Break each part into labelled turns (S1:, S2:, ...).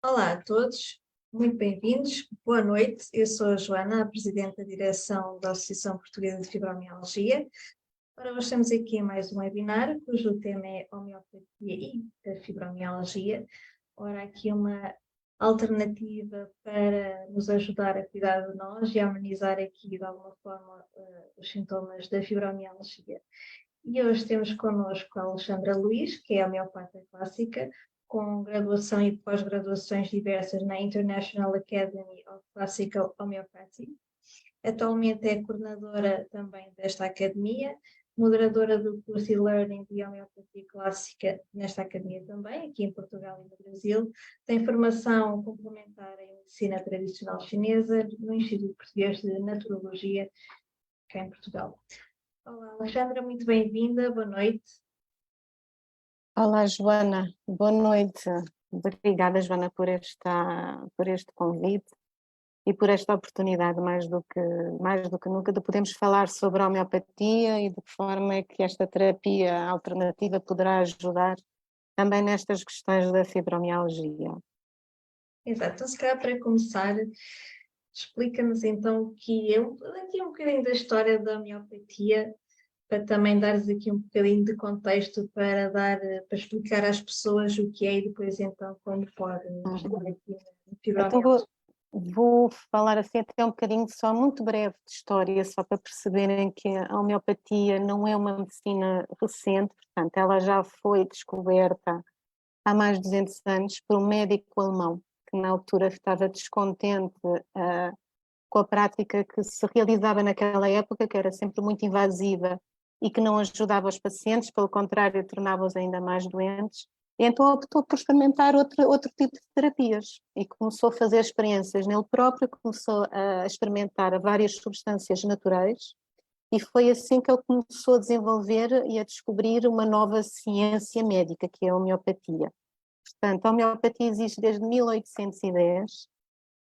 S1: Olá a todos, muito bem-vindos, boa noite. Eu sou a Joana, a Presidente da Direção da Associação Portuguesa de Fibromialgia. Ora, hoje estamos aqui em mais um webinar, cujo tema é homeopatia e a fibromialgia. Ora, aqui uma alternativa para nos ajudar a cuidar de nós e a amenizar aqui, de alguma forma, os sintomas da fibromialgia. E hoje temos connosco a Alexandra Luiz, que é homeopata clássica, com graduação e pós-graduações diversas na International Academy of Classical Homeopathy. Atualmente é coordenadora também desta academia, moderadora do curso e-learning de homeopatia clássica nesta academia também, aqui em Portugal e no Brasil. Tem formação complementar em medicina tradicional chinesa no Instituto Português de Naturologia, cá em Portugal. Olá, Alexandra, muito bem-vinda, boa noite.
S2: Olá, Joana, boa noite. Obrigada, Joana, por este convite e por esta oportunidade, mais do que nunca, de podermos falar sobre a homeopatia e de que forma é que esta terapia alternativa poderá ajudar também nestas questões da fibromialgia.
S1: Exato, então se calhar para começar, explica-nos então aqui um bocadinho da história da homeopatia, para também dares aqui um bocadinho de contexto para explicar às pessoas o que é e depois então como pode ajudar aqui na
S2: Então
S1: fibromialgia.
S2: vou falar assim até um bocadinho só muito breve de história, só para perceberem que a homeopatia não é uma medicina recente, portanto ela já foi descoberta há mais de 200 anos por um médico alemão que na altura estava descontente com a prática que se realizava naquela época, que era sempre muito invasiva e que não ajudava os pacientes, pelo contrário, tornava-os ainda mais doentes. E então optou por experimentar outro tipo de terapias e começou a fazer experiências nele próprio, começou a experimentar várias substâncias naturais e foi assim que ele começou a desenvolver e a descobrir uma nova ciência médica, que é a homeopatia. Portanto, a homeopatia existe desde 1810.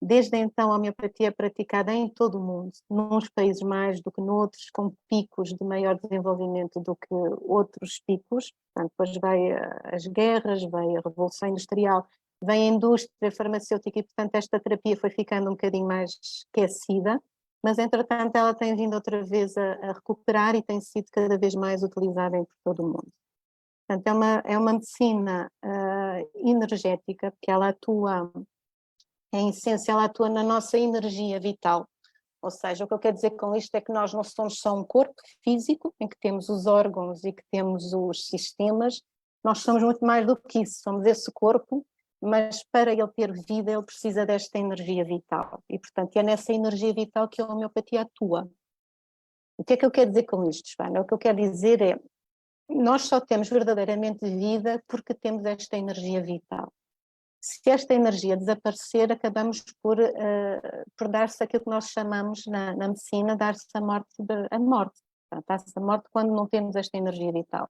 S2: Desde então, a homeopatia é praticada em todo o mundo, nos países mais do que noutros, com picos de maior desenvolvimento do que outros picos. Portanto, depois vai as guerras, vai a Revolução Industrial, vem a indústria farmacêutica e, portanto, esta terapia foi ficando um bocadinho mais esquecida, mas, entretanto, ela tem vindo outra vez a recuperar e tem sido cada vez mais utilizada em todo o mundo. Portanto, é uma medicina energética, porque ela atua, em essência, ela atua na nossa energia vital. Ou seja, o que eu quero dizer com isto é que nós não somos só um corpo físico, em que temos os órgãos e que temos os sistemas, nós somos muito mais do que isso, somos esse corpo, mas para ele ter vida, ele precisa desta energia vital. E, portanto, é nessa energia vital que a homeopatia atua. O que é que eu quero dizer com isto, Joana? O que eu quero dizer é, nós só temos verdadeiramente vida porque temos esta energia vital. Se esta energia desaparecer, acabamos por dar-se aquilo que nós chamamos na medicina, dar-se a morte. Dá-se a morte quando não temos esta energia vital.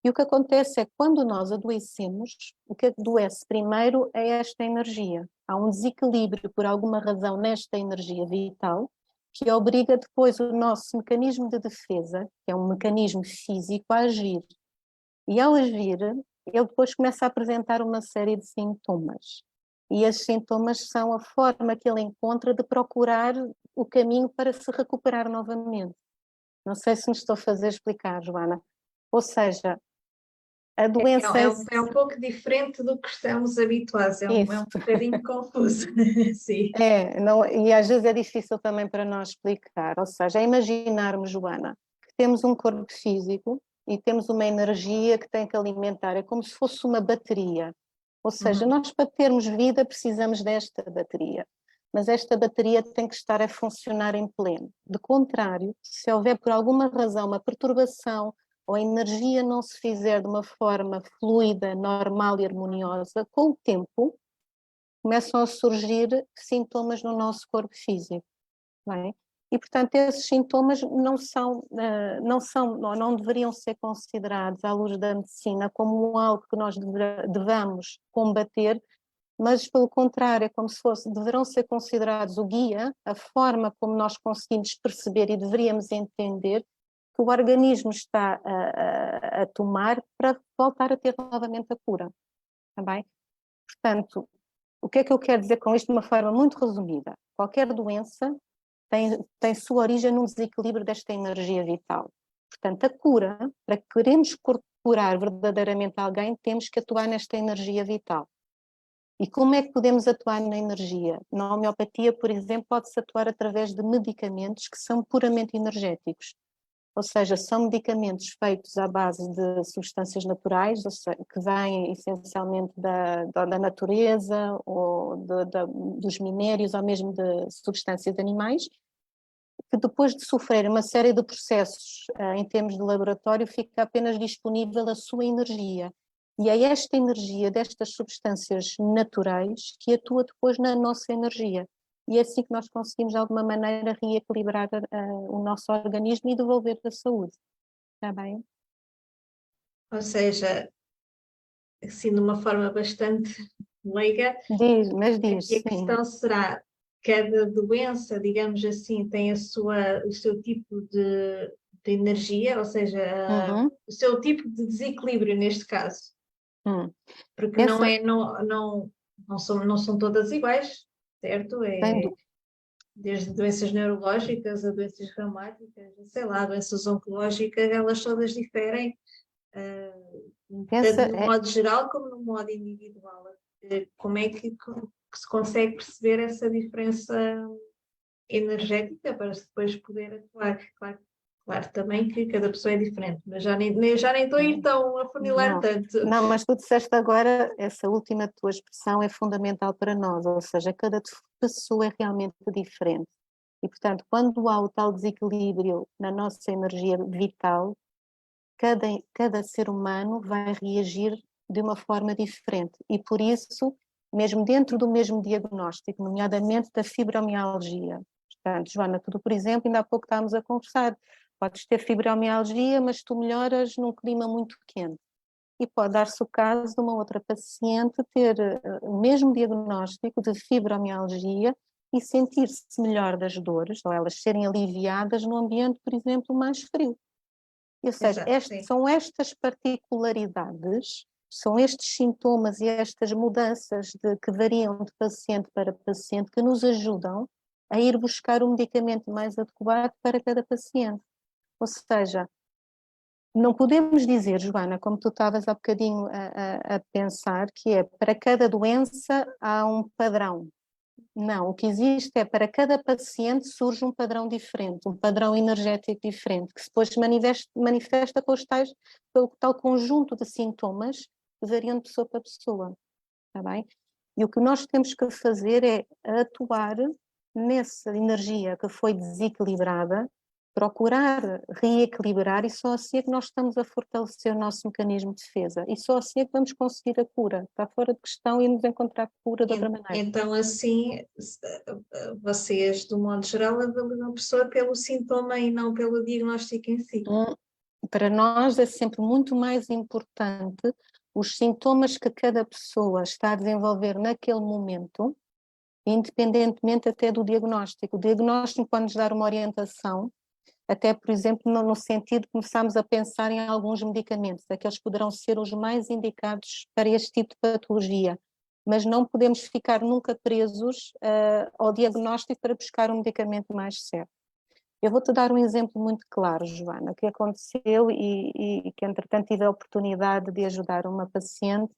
S2: E o que acontece é que quando nós adoecemos, o que adoece primeiro é esta energia. Há um desequilíbrio por alguma razão nesta energia vital que obriga depois o nosso mecanismo de defesa, que é um mecanismo físico, a agir. E ao agir, ele depois começa a apresentar uma série de sintomas. E esses sintomas são a forma que ele encontra de procurar o caminho para se recuperar novamente. Não sei se me estou a fazer explicar, Joana. Ou seja, a doença
S1: É um pouco diferente do que estamos habituados, é
S2: isso.
S1: um bocadinho confuso. Sim.
S2: Não, e às vezes é difícil também para nós explicar. Ou seja, é imaginarmos, Joana, que temos um corpo físico e temos uma energia que tem que alimentar, é como se fosse uma bateria. Ou seja, nós para termos vida precisamos desta bateria, mas esta bateria tem que estar a funcionar em pleno. De contrário, se houver por alguma razão uma perturbação ou a energia não se fizer de uma forma fluida, normal e harmoniosa, com o tempo começam a surgir sintomas no nosso corpo físico, não é? E, portanto, esses sintomas não deveriam ser considerados, à luz da medicina, como algo que nós devamos combater, mas, pelo contrário, é como se deverão ser considerados o guia, a forma como nós conseguimos perceber e deveríamos entender que o organismo está a tomar para voltar a ter novamente a cura, está bem? Portanto, O que é que eu quero dizer com isto de uma forma muito resumida? Qualquer doença tem sua origem num desequilíbrio desta energia vital. Portanto, a cura, para queremos curar verdadeiramente alguém, temos que atuar nesta energia vital. E como é que podemos atuar na energia? Na homeopatia, por exemplo, pode-se atuar através de medicamentos que são puramente energéticos. Ou seja, são medicamentos feitos à base de substâncias naturais, ou seja, que vêm essencialmente da natureza, ou dos minérios, ou mesmo de substâncias animais, que depois de sofrer uma série de processos em termos de laboratório, fica apenas disponível a sua energia. E é esta energia destas substâncias naturais que atua depois na nossa energia. E é assim que nós conseguimos, de alguma maneira, reequilibrar o nosso organismo e devolver a saúde. Está bem?
S1: Ou seja, assim, de uma forma bastante leiga,
S2: Diz,
S1: aqui a
S2: sim.
S1: questão será, cada doença, digamos assim, tem o seu tipo de energia, ou seja,
S2: Uhum.
S1: o seu tipo de desequilíbrio neste caso,
S2: Hum.
S1: porque
S2: Pensa,
S1: não são todas iguais, certo?
S2: sem
S1: É desde doenças neurológicas a doenças reumáticas, sei lá, doenças oncológicas, elas todas diferem, tanto
S2: pensa,
S1: no modo geral como no modo individual. Como é que se consegue perceber essa diferença energética para se depois poder atuar? Claro também que cada pessoa é diferente, mas já nem estou a ir tão a funilar
S2: não,
S1: tanto.
S2: não, mas tu disseste agora, essa última tua expressão é fundamental para nós, ou seja, cada pessoa é realmente diferente. E, portanto, quando há o tal desequilíbrio na nossa energia vital, cada ser humano vai reagir de uma forma diferente. E por isso, mesmo dentro do mesmo diagnóstico, nomeadamente da fibromialgia. Portanto, Joana, tu, por exemplo, ainda há pouco estávamos a conversar, podes ter fibromialgia, mas tu melhoras num clima muito quente. E pode dar-se o caso de uma outra paciente ter o mesmo diagnóstico de fibromialgia e sentir-se melhor das dores, ou elas serem aliviadas num ambiente, por exemplo, mais frio. Ou seja,
S1: Exato, sim.
S2: são estas particularidades, são estes sintomas e estas mudanças que variam de paciente para paciente que nos ajudam a ir buscar o medicamento mais adequado para cada paciente. Ou seja, não podemos dizer, Joana, como tu estavas há bocadinho a pensar, que é para cada doença há um padrão. Não, o que existe é para cada paciente surge um padrão diferente, um padrão energético diferente, que depois se manifesta com pelo tal conjunto de sintomas que variam de pessoa para pessoa, está bem? E o que nós temos que fazer é atuar nessa energia que foi desequilibrada, procurar reequilibrar, e só assim é que nós estamos a fortalecer o nosso mecanismo de defesa, e só assim é que vamos conseguir a cura. Está fora de questão irmos encontrar cura de outra maneira.
S1: Então, assim, vocês, do modo geral, avaliam a pessoa pelo sintoma e não pelo diagnóstico em si.
S2: Para nós é sempre muito mais importante os sintomas que cada pessoa está a desenvolver naquele momento, independentemente até do diagnóstico. O diagnóstico pode nos dar uma orientação, até, por exemplo, no sentido de começarmos a pensar em alguns medicamentos, aqueles poderão ser os mais indicados para este tipo de patologia, mas não podemos ficar nunca presos ao diagnóstico para buscar um medicamento mais certo. Eu vou-te dar um exemplo muito claro, Joana, que aconteceu e que, entretanto, tive a oportunidade de ajudar uma paciente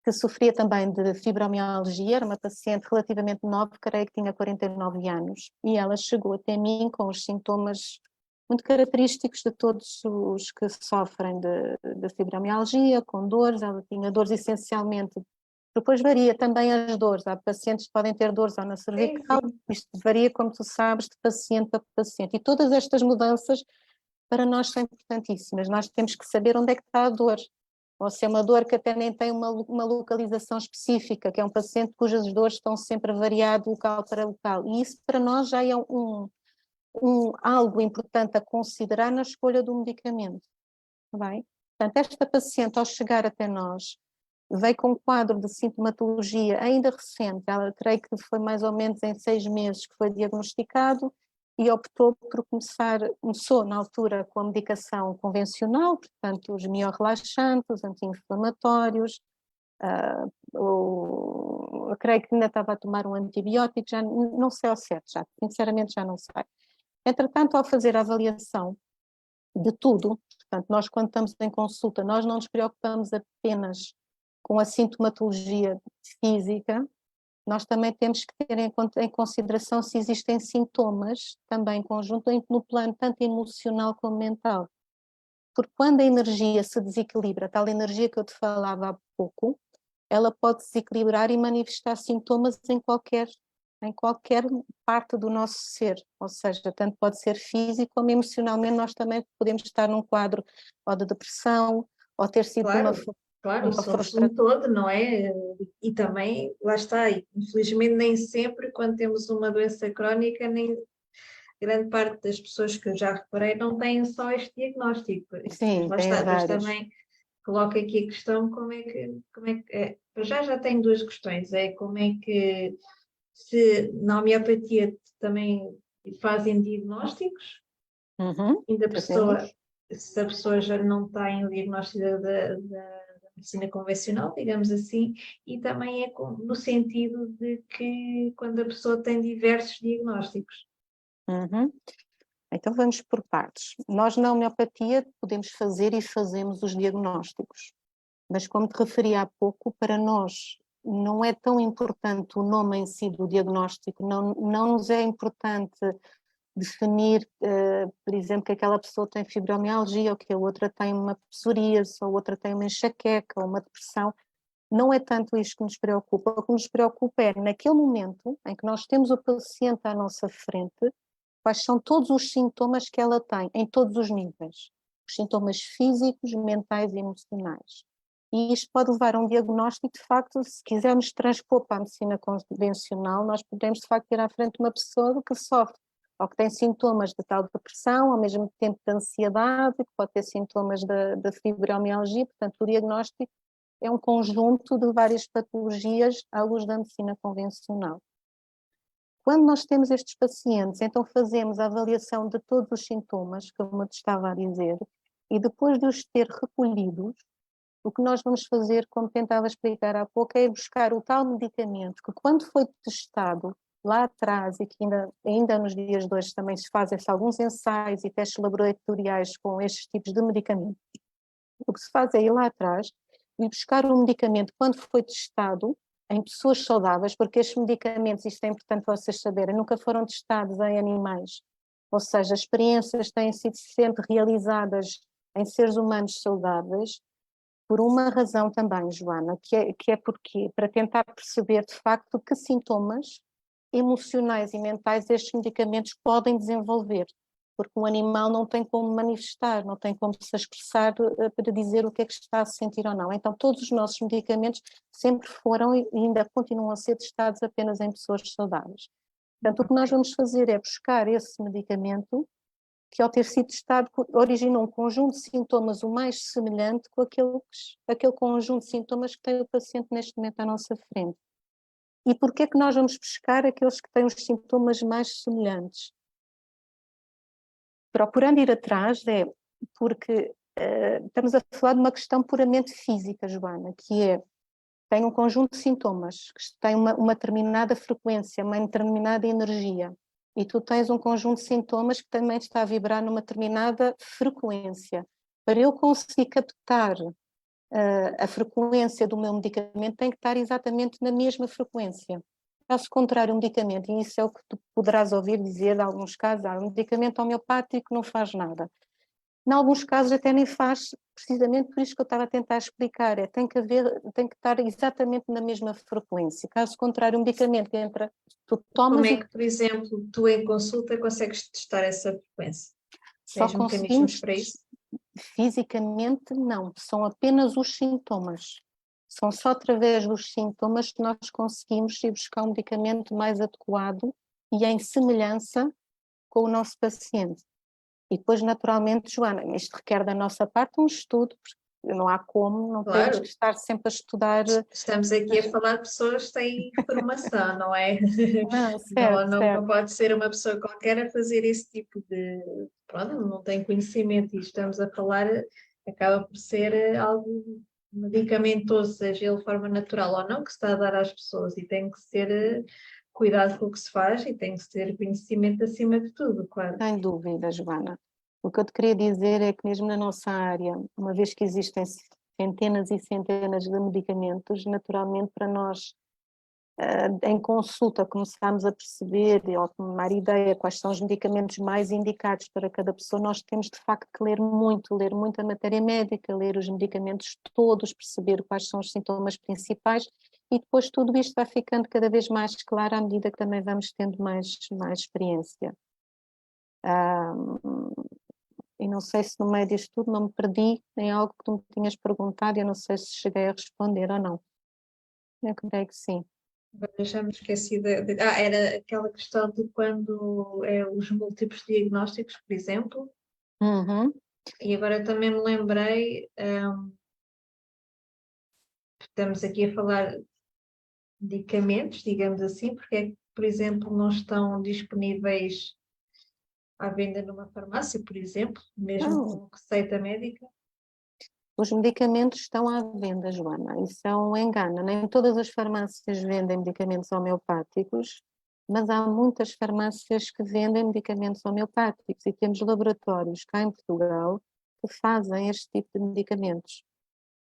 S2: que sofria também de fibromialgia, era uma paciente relativamente nova, creio que tinha 49 anos, e ela chegou até mim com os sintomas muito característicos de todos os que sofrem de fibromialgia, com dores. Ela tinha dores essencialmente, depois varia também as dores, há pacientes que podem ter dores ou na
S1: Sim,
S2: cervical,
S1: sim.
S2: isto varia, como tu sabes, de paciente para paciente, e todas estas mudanças para nós são importantíssimas. Nós temos que saber onde é que está a dor, ou se é uma dor que até nem tem uma localização específica, que é um paciente cujas dores estão sempre a variar de local para local. E isso para nós já é algo importante a considerar na escolha do medicamento. Está bem? Portanto, esta paciente, ao chegar até nós, veio com um quadro de sintomatologia ainda recente, ela creio que foi mais ou menos em 6 meses que foi diagnosticado, e optou por começou na altura com a medicação convencional, portanto os miorrelaxantes, os anti-inflamatórios, Eu creio que ainda estava a tomar um antibiótico, já não sei ao certo, já, sinceramente já não sei. Entretanto, ao fazer a avaliação de tudo, portanto, nós quando estamos em consulta, nós não nos preocupamos apenas com a sintomatologia física, nós também temos que ter em consideração se existem sintomas também conjuntos no plano tanto emocional como mental. Porque quando a energia se desequilibra, tal energia que eu te falava há pouco, ela pode desequilibrar e manifestar sintomas em qualquer parte do nosso ser, ou seja, tanto pode ser físico como emocionalmente, nós também podemos estar num quadro ou de depressão, ou ter sido
S1: Claro,
S2: uma
S1: somos um
S2: frustração.
S1: todo, não é? E também, lá está, infelizmente nem sempre quando temos uma doença crónica, nem grande parte das pessoas que eu já reparei não têm só este diagnóstico. Mas
S2: Sim,
S1: lá
S2: tem
S1: está, depois
S2: vários.
S1: também coloco aqui a questão como é que é. Eu já tenho duas questões, é como é que se na homeopatia também fazem diagnósticos,
S2: Uhum,
S1: ainda a pessoa,
S2: fazemos.
S1: se a pessoa já não tem o diagnóstico da medicina convencional, digamos assim, e também é no sentido de que quando a pessoa tem diversos diagnósticos.
S2: Uhum. Então vamos por partes. Nós na homeopatia podemos fazer e fazemos os diagnósticos, mas como te referi há pouco, para nós não é tão importante o nome em si do diagnóstico, não nos é importante definir, por exemplo, que aquela pessoa tem fibromialgia, ou que a outra tem uma psoríase, ou a outra tem uma enxaqueca, ou uma depressão. Não é tanto isto que nos preocupa. O que nos preocupa é, naquele momento em que nós temos o paciente à nossa frente, quais são todos os sintomas que ela tem, em todos os níveis. Os sintomas físicos, mentais e emocionais. E isto pode levar a um diagnóstico, de facto, se quisermos transpor para a medicina convencional, nós podemos, de facto, ir à frente de uma pessoa que sofre, ou que tem sintomas de tal depressão, ao mesmo tempo de ansiedade, que pode ter sintomas da fibromialgia, portanto, o diagnóstico é um conjunto de várias patologias à luz da medicina convencional. Quando nós temos estes pacientes, então fazemos a avaliação de todos os sintomas, como eu te estava a dizer, e depois de os ter recolhidos, o que nós vamos fazer, como tentava explicar há pouco, é buscar o tal medicamento que, quando foi testado lá atrás, e que ainda nos dias de hoje também se fazem alguns ensaios e testes laboratoriais com estes tipos de medicamentos, o que se faz é ir lá atrás e buscar um medicamento quando foi testado em pessoas saudáveis, porque estes medicamentos, isto é importante vocês saberem, nunca foram testados em animais, ou seja, as experiências têm sido sempre realizadas em seres humanos saudáveis, por uma razão também, Joana, que é porque, para tentar perceber de facto que sintomas emocionais e mentais estes medicamentos podem desenvolver, porque o animal não tem como manifestar, não tem como se expressar para dizer o que é que está a sentir ou não. Então todos os nossos medicamentos sempre foram e ainda continuam a ser testados apenas em pessoas saudáveis. Portanto, o que nós vamos fazer é buscar esse medicamento que, ao ter sido testado, originou um conjunto de sintomas o mais semelhante com aquele conjunto de sintomas que tem o paciente neste momento à nossa frente. E porquê é que nós vamos buscar aqueles que têm os sintomas mais semelhantes? Procurando ir atrás porque estamos a falar de uma questão puramente física, Joana, que é, tem um conjunto de sintomas, que tem uma determinada frequência, uma determinada energia, e tu tens um conjunto de sintomas que também está a vibrar numa determinada frequência. Para eu conseguir captar a frequência do meu medicamento, tem que estar exatamente na mesma frequência. Caso contrário, o medicamento, e isso é o que tu poderás ouvir dizer em alguns casos, um medicamento homeopático não faz nada. Em alguns casos até nem faz, precisamente por isso que eu estava a tentar explicar, tem que estar exatamente na mesma frequência. Caso contrário, o medicamento que entra, tu
S1: Como
S2: tomas
S1: é
S2: e
S1: que, por exemplo, tu em consulta consegues testar essa frequência?
S2: só
S1: Tens mecanismos
S2: conseguimos
S1: para isso?
S2: fisicamente, não, são apenas os sintomas. São só através dos sintomas que nós conseguimos ir buscar um medicamento mais adequado e em semelhança com o nosso paciente. E depois, naturalmente, Joana, isto requer da nossa parte um estudo, porque não há como, não temos que
S1: Claro,
S2: estar sempre a estudar.
S1: estamos aqui a falar de pessoas que têm formação, não é?
S2: Não,
S1: Não,
S2: certo,
S1: não
S2: certo.
S1: pode ser uma pessoa qualquer a fazer esse tipo de. Pronto, não tem conhecimento e estamos a falar, acaba por ser algo. medicamentoso, seja ele de forma natural ou não, que se está a dar às pessoas e tem que ser cuidado com o que se faz e tem que ser conhecimento acima de tudo, claro.
S2: Sem dúvida, Joana. O que eu te queria dizer é que mesmo na nossa área, uma vez que existem centenas e centenas de medicamentos, naturalmente para nós, em consulta, começarmos a perceber ou tomar ideia quais são os medicamentos mais indicados para cada pessoa, nós temos de facto que ler muita matéria médica, ler os medicamentos todos, perceber quais são os sintomas principais e depois tudo isto vai ficando cada vez mais claro à medida que também vamos tendo mais experiência. E não sei se no meio disto tudo não me perdi em algo que tu me tinhas perguntado e eu não sei se cheguei a responder ou não. Eu creio que sim.
S1: Agora já me esqueci era aquela questão de quando é os múltiplos diagnósticos, por exemplo,
S2: Uhum.
S1: e agora também me lembrei, estamos aqui a falar de medicamentos, digamos assim, porque é que, por exemplo, não estão disponíveis à venda numa farmácia, por exemplo, mesmo
S2: Não,
S1: com receita médica?
S2: os medicamentos estão à venda, Joana. Isso é um engano. Nem todas as farmácias vendem medicamentos homeopáticos, mas há muitas farmácias que vendem medicamentos homeopáticos e temos laboratórios cá em Portugal que fazem este tipo de medicamentos.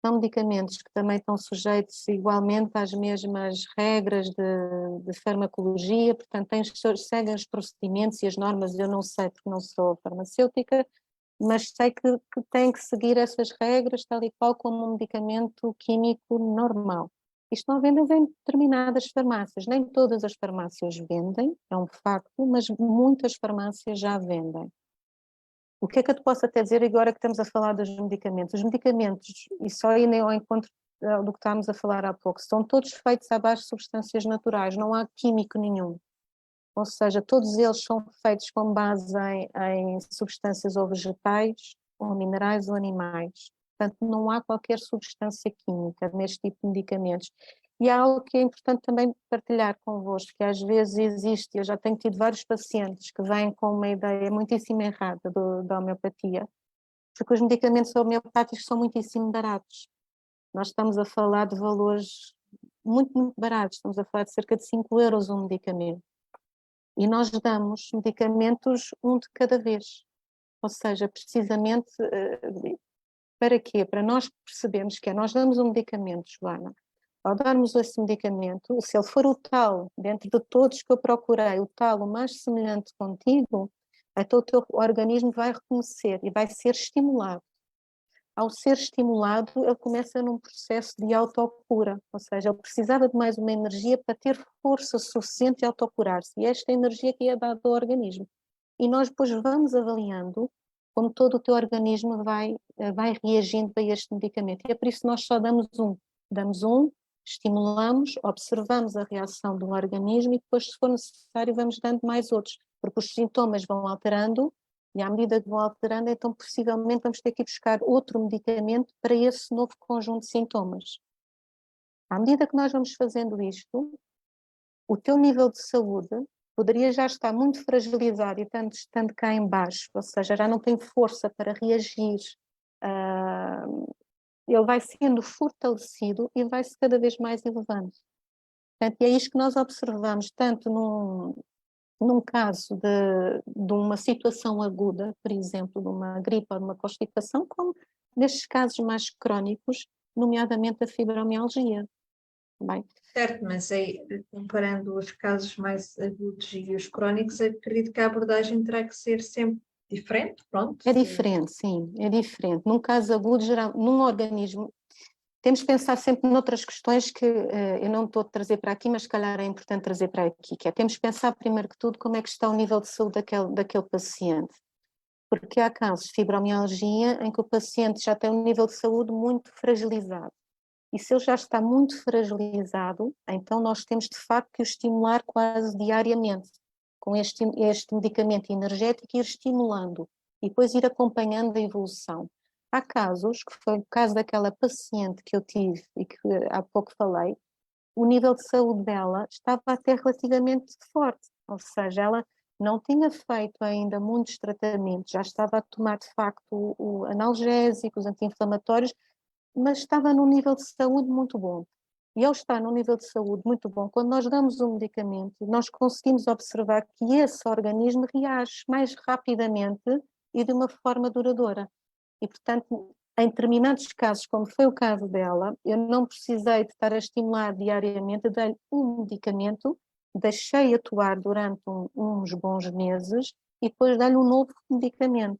S2: São medicamentos que também estão sujeitos igualmente às mesmas regras de farmacologia, portanto, seguem os procedimentos e as normas, eu não sei porque não sou farmacêutica, mas sei que têm que seguir essas regras tal e qual como um medicamento químico normal. Isto não vende em determinadas farmácias, nem todas as farmácias vendem, é um facto, mas muitas farmácias já vendem. O que é que eu te posso até dizer agora que estamos a falar dos medicamentos? Os medicamentos, e só indo ao encontro do que estávamos a falar há pouco, são todos feitos à base de substâncias naturais, não há químico nenhum. Ou seja, todos eles são feitos com base em substâncias ou vegetais, ou minerais ou animais. Portanto, não há qualquer substância química neste tipo de medicamentos. E há algo que é importante também partilhar convosco, que às vezes existe, eu já tenho tido vários pacientes que vêm com uma ideia muitíssimo errada da homeopatia, porque os medicamentos homeopáticos são muitíssimo baratos. Nós estamos a falar de valores muito baratos, estamos a falar de cerca de 5 euros um medicamento. E nós damos medicamentos um de cada vez. Ou seja, precisamente para quê? Para nós percebermos que nós damos um medicamento, Joana. Ao darmos esse medicamento, se ele for o tal, dentro de todos que eu procurei, o tal, o mais semelhante contigo, então o teu organismo vai reconhecer e vai ser estimulado. Ao ser estimulado, ele começa num processo de autocura, ou seja, ele precisava de mais uma energia para ter força suficiente de autocurar-se, e esta energia que é dada ao organismo. E nós depois vamos avaliando como todo o teu organismo vai reagindo a este medicamento. E é por isso que nós só damos um, estimulamos, observamos a reação do organismo e depois, se for necessário, vamos dando mais outros, porque os sintomas vão alterando. E à medida que vão alterando, então possivelmente vamos ter que ir buscar outro medicamento para esse novo conjunto de sintomas. À medida que nós vamos fazendo isto, o teu nível de saúde poderia já estar muito fragilizado e estando cá em baixo, ou seja, já não tem força para reagir, ele vai sendo fortalecido e vai-se cada vez mais elevando. Portanto, é isto que nós observamos tanto num caso de uma situação aguda, por exemplo, de uma gripe ou de uma constipação, como nestes casos mais crónicos, nomeadamente a fibromialgia. Bem,
S1: Certo, mas aí, comparando os casos mais agudos e os crónicos, acredito que a abordagem terá que ser sempre diferente, pronto.
S2: é diferente, sim, é diferente. Num caso agudo, num organismo, temos que pensar sempre noutras questões que eu não estou a trazer para aqui, mas se calhar é importante trazer para aqui, que é, temos que pensar primeiro que tudo como é que está o nível de saúde daquele paciente. Porque há casos de fibromialgia em que o paciente já tem um nível de saúde muito fragilizado. E se ele já está muito fragilizado, então nós temos de facto que o estimular quase diariamente, com este medicamento energético, ir estimulando e depois ir acompanhando a evolução. Há casos, que foi o caso daquela paciente que eu tive e que há pouco falei, o nível de saúde dela estava até relativamente forte, ou seja, ela não tinha feito ainda muitos tratamentos, já estava a tomar de facto analgésicos, anti-inflamatórios, mas estava num nível de saúde muito bom. E ao estar num nível de saúde muito bom, quando nós damos um medicamento, nós conseguimos observar que esse organismo reage mais rapidamente e de uma forma duradoura. E, portanto, em determinados casos, como foi o caso dela, eu não precisei de estar a estimular diariamente, dar-lhe um medicamento, deixei atuar durante uns bons meses e depois dar-lhe um novo medicamento.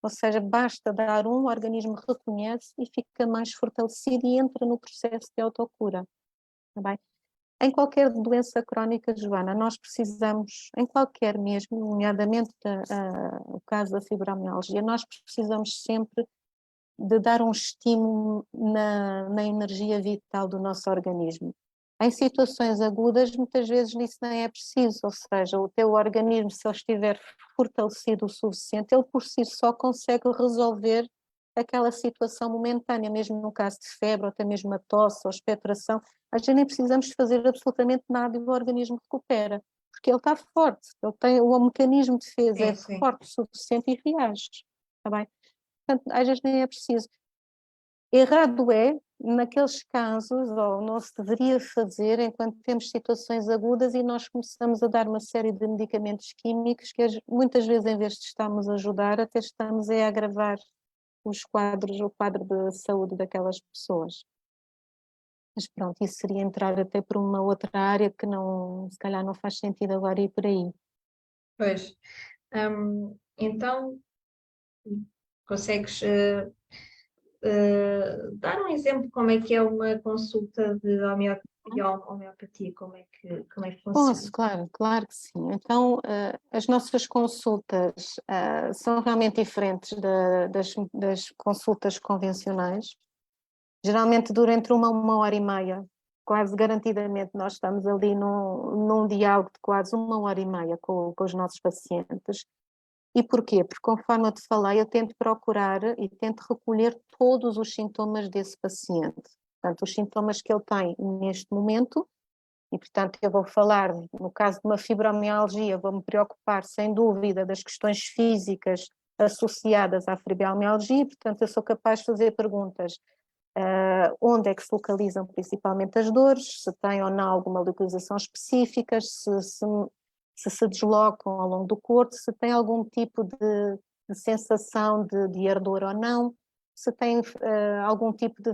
S2: Ou seja, basta dar um, o organismo reconhece e fica mais fortalecido e entra no processo de autocura. Tá bem? Em qualquer doença crónica, Joana, nós precisamos, em qualquer mesmo, nomeadamente o caso da fibromialgia, nós precisamos sempre de dar um estímulo na energia vital do nosso organismo. Em situações agudas, muitas vezes isso não é preciso, ou seja, o teu organismo, se ele estiver fortalecido o suficiente, ele por si só consegue resolver aquela situação momentânea, mesmo no caso de febre, ou até mesmo a tosse ou expectoração, a gente nem precisamos fazer absolutamente nada e o organismo recupera, porque ele está forte, ele tem, o mecanismo de defesa é
S1: sim.
S2: forte o suficiente e reage, está bem? Portanto, às vezes nem é preciso. Errado é, naqueles casos, ou não se deveria fazer enquanto temos situações agudas e nós começamos a dar uma série de medicamentos químicos que muitas vezes, em vez de estarmos a ajudar, até estamos a agravar o quadro de saúde daquelas pessoas. Mas pronto, isso seria entrar até por uma outra área que não, se calhar não faz sentido agora ir por aí.
S1: Pois. Então, consegues dar um exemplo de como é que é uma consulta de homeopatia, como é que
S2: Posso,
S1: funciona?
S2: claro que sim. Então, as nossas consultas são realmente diferentes das consultas convencionais. Geralmente dura entre uma hora e meia, quase garantidamente nós estamos ali num diálogo de quase uma hora e meia com os nossos pacientes. E porquê? Porque conforme eu te falei, eu tento procurar e tento recolher todos os sintomas desse paciente. Portanto, os sintomas que ele tem neste momento. E, portanto, eu vou falar, no caso de uma fibromialgia, vou-me preocupar, sem dúvida, das questões físicas associadas à fibromialgia, portanto, eu sou capaz de fazer perguntas. Onde é que se localizam principalmente as dores, se tem ou não alguma localização específica, se deslocam ao longo do corpo, se tem algum tipo de sensação de ardor ou não, se tem algum tipo de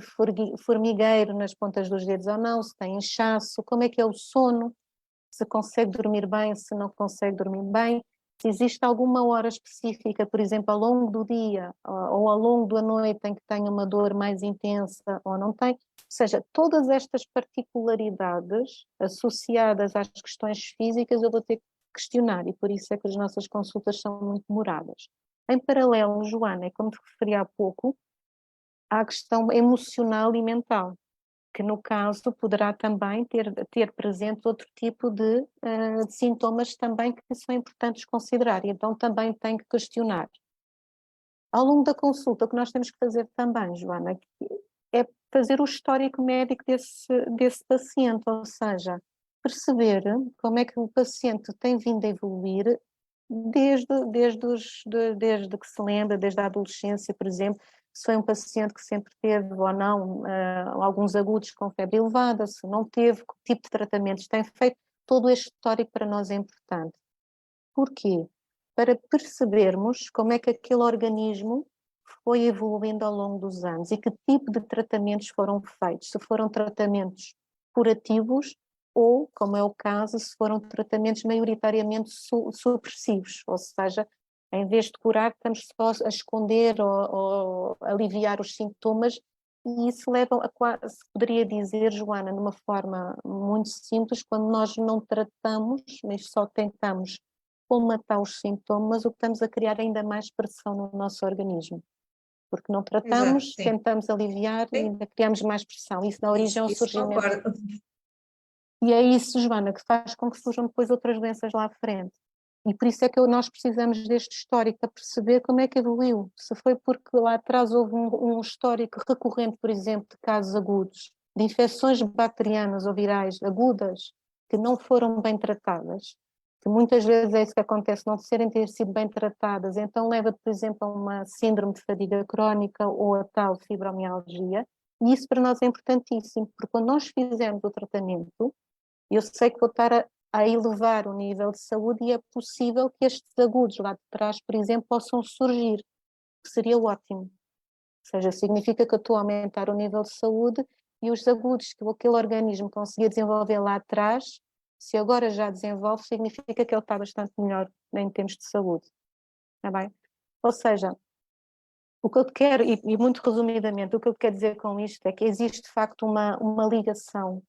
S2: formigueiro nas pontas dos dedos ou não, se tem inchaço, como é que é o sono, se consegue dormir bem, se não consegue dormir bem, se existe alguma hora específica, por exemplo, ao longo do dia ou ao longo da noite em que tenha uma dor mais intensa ou não tem. Ou seja, todas estas particularidades associadas às questões físicas eu vou ter que questionar e por isso é que as nossas consultas são muito demoradas. Em paralelo, Joana, como te referi há pouco, há a questão emocional e mental, que no caso poderá também ter presente outro tipo de sintomas também que são importantes considerar, e então também tem que questionar. Ao longo da consulta, o que nós temos que fazer também, Joana, é fazer o histórico médico desse paciente, ou seja, perceber como é que o paciente tem vindo a evoluir desde que se lembra, desde a adolescência, por exemplo, se foi um paciente que sempre teve ou não alguns agudos com febre elevada, se não teve, que tipo de tratamentos tem feito, todo este histórico para nós é importante. Porquê? Para percebermos como é que aquele organismo foi evoluindo ao longo dos anos e que tipo de tratamentos foram feitos, se foram tratamentos curativos ou, como é o caso, se foram tratamentos maioritariamente supressivos, ou seja, em vez de curar, estamos só a esconder ou aliviar os sintomas, e isso leva a quase, poderia dizer, Joana, de uma forma muito simples, quando nós não tratamos, mas só tentamos colmatar os sintomas, o que estamos a criar ainda mais pressão no nosso organismo. Porque não
S1: Exato,
S2: tratamos,
S1: sim.
S2: tentamos aliviar e
S1: Sim,
S2: ainda criamos mais pressão. Isso na origem é o
S1: isso
S2: surgimento.
S1: concordo.
S2: E é isso, Joana, que faz com que surjam depois outras doenças lá à frente. E por isso é que nós precisamos deste histórico para perceber como é que evoluiu. Se foi porque lá atrás houve um histórico recorrente, por exemplo, de casos agudos, de infecções bacterianas ou virais agudas que não foram bem tratadas, que muitas vezes é isso que acontece, não ter sido bem tratadas, então leva, por exemplo, a uma síndrome de fadiga crónica ou a tal fibromialgia, E isso para nós é importantíssimo, porque quando nós fizermos o tratamento, eu sei que vou estar a elevar o nível de saúde e é possível que estes agudos lá de trás, por exemplo, possam surgir, que seria ótimo. Ou seja, significa que eu estou a aumentar o nível de saúde e os agudos que aquele organismo conseguia desenvolver lá atrás, se agora já desenvolve, significa que ele está bastante melhor em termos de saúde. Está bem? Ou seja, o que eu quero, e muito resumidamente, o que eu quero dizer com isto é que existe de facto uma ligação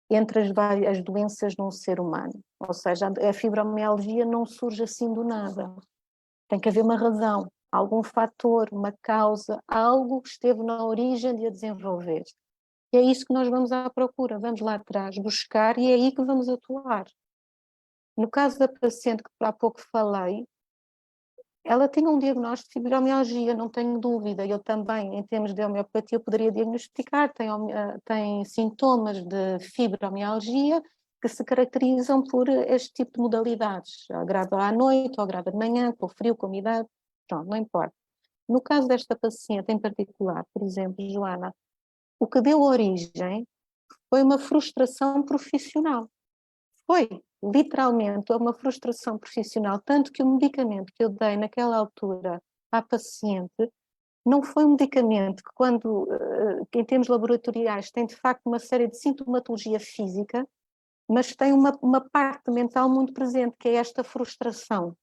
S2: entre as doenças num ser humano. Ou seja, a fibromialgia não surge assim do nada. Tem que haver uma razão, algum fator, uma causa, algo que esteve na origem de a desenvolver. E é isso que nós vamos à procura, vamos lá atrás buscar e é aí que vamos atuar. No caso da paciente que há pouco falei, ela tinha um diagnóstico de fibromialgia, não tenho dúvida. Eu também, em termos de homeopatia, poderia diagnosticar. Tem sintomas de fibromialgia que se caracterizam por este tipo de modalidades. Agrava à noite, ou agrava de manhã, com frio, com umidade, pronto, não importa. No caso desta paciente em particular, por exemplo, Joana, o que deu origem foi uma frustração profissional. Foi, literalmente, uma frustração profissional, tanto que o medicamento que eu dei naquela altura à paciente não foi um medicamento que, quando, em termos laboratoriais, tem de facto uma série de sintomatologia física, mas tem uma parte mental muito presente, que é esta frustração.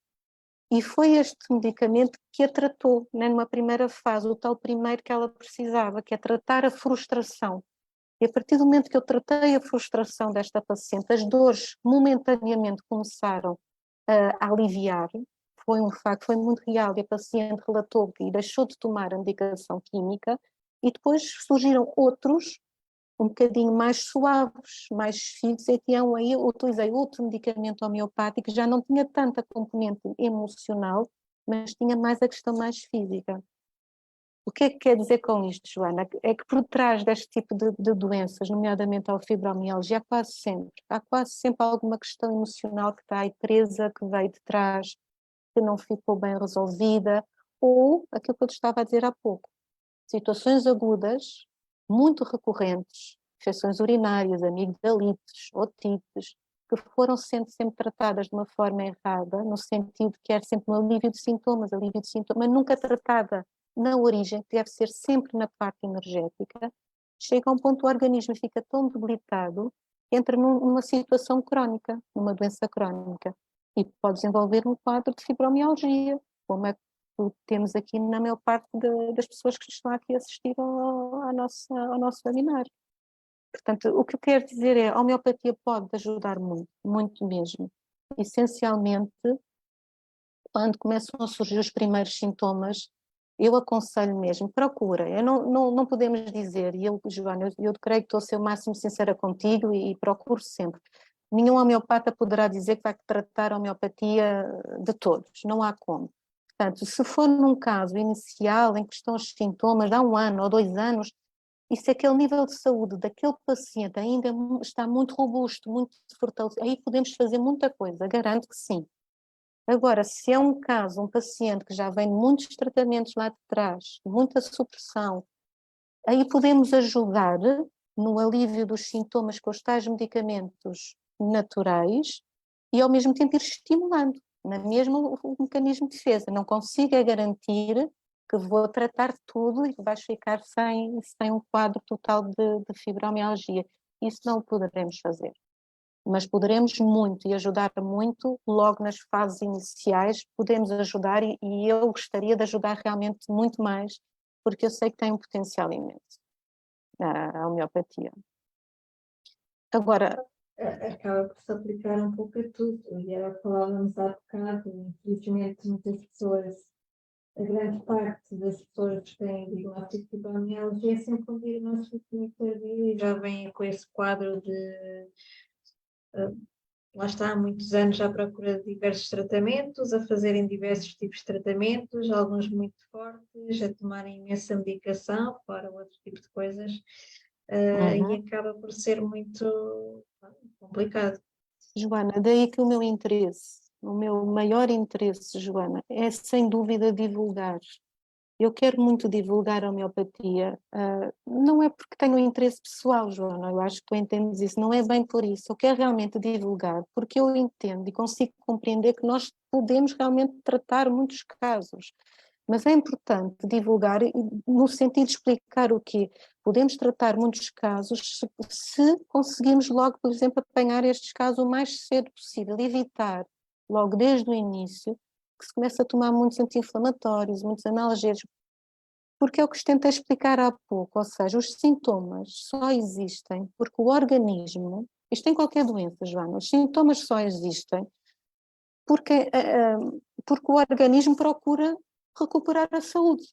S2: E foi este medicamento que a tratou, né, numa primeira fase, o tal primeiro que ela precisava, que é tratar a frustração. E a partir do momento que eu tratei a frustração desta paciente, as dores momentaneamente começaram a aliviar, foi um facto, foi muito real, e a paciente relatou que deixou de tomar a medicação química, e depois surgiram outros, um bocadinho mais suaves, mais fixos, e então aí eu utilizei outro medicamento homeopático que já não tinha tanta componente emocional, mas tinha mais a questão mais física. O que é que quer dizer com isto, Joana? É que por trás deste tipo de doenças, nomeadamente a fibromialgia, há quase sempre alguma questão emocional que está aí presa, que veio de trás, que não ficou bem resolvida, ou aquilo que eu te estava a dizer há pouco, situações agudas, muito recorrentes, infecções urinárias, amigdalites, otites, que foram sendo sempre tratadas de uma forma errada, no sentido que era sempre um alívio de sintomas, mas nunca tratada na origem, que deve ser sempre na parte energética. Chega a um ponto que o organismo fica tão debilitado que entra numa situação crónica, numa doença crónica, e pode desenvolver um quadro de fibromialgia, como é que temos aqui na maior parte das pessoas que estão aqui a assistir ao nosso webinar. Portanto, o que eu quero dizer é, a homeopatia pode ajudar muito, muito mesmo. Essencialmente, quando começam a surgir os primeiros sintomas, eu aconselho mesmo, procura. Não podemos dizer, e eu, Joana, eu creio que estou a ser o máximo sincera contigo e procuro sempre. Nenhum homeopata poderá dizer que vai tratar a homeopatia de todos, não há como. Portanto, se for num caso inicial em que estão os sintomas, há 1 ano ou 2 anos, e se aquele nível de saúde daquele paciente ainda está muito robusto, muito fortalecido, aí podemos fazer muita coisa, garanto que sim. Agora, se é um caso, um paciente que já vem de muitos tratamentos lá de trás, muita supressão, aí podemos ajudar no alívio dos sintomas com os tais medicamentos naturais e ao mesmo tempo ir estimulando, na mesma o mecanismo de defesa. Não consigo garantir que vou tratar tudo e que vais ficar sem um quadro total de fibromialgia. Isso não o poderemos fazer. Mas poderemos muito e ajudar muito logo nas fases iniciais, podemos ajudar e eu gostaria de ajudar realmente muito mais, porque eu sei que tem um potencial imenso a homeopatia. Agora,
S1: acaba por se aplicar um pouco a tudo, e era o que falávamos há bocado, infelizmente muitas pessoas, a grande parte das pessoas que têm diagnóstico de fibromialgia é sempre um diagnóstico muito tardio e já vêm com esse quadro de lá está, há muitos anos à procura de diversos tratamentos, a fazerem diversos tipos de tratamentos, alguns muito fortes, a tomarem imensa medicação para outro tipo de coisas, e acaba por ser muito complicado.
S2: Joana, daí que o meu interesse, o meu maior interesse, Joana, é sem dúvida divulgar. eu quero muito divulgar a homeopatia, não é porque tenho interesse pessoal, Joana, eu acho que tu entendes isso, não é bem por isso, eu quero realmente divulgar, porque eu entendo e consigo compreender que nós podemos realmente tratar muitos casos, mas é importante divulgar no sentido de explicar o quê? Podemos tratar muitos casos se conseguimos logo, por exemplo, apanhar estes casos o mais cedo possível, evitar logo desde o início que se comece a tomar muitos anti-inflamatórios, muitos analgésicos, porque é o que te tentei explicar há pouco, ou seja, os sintomas só existem porque o organismo, isto em qualquer doença, Joana, os sintomas só existem porque, porque o organismo procura recuperar a saúde.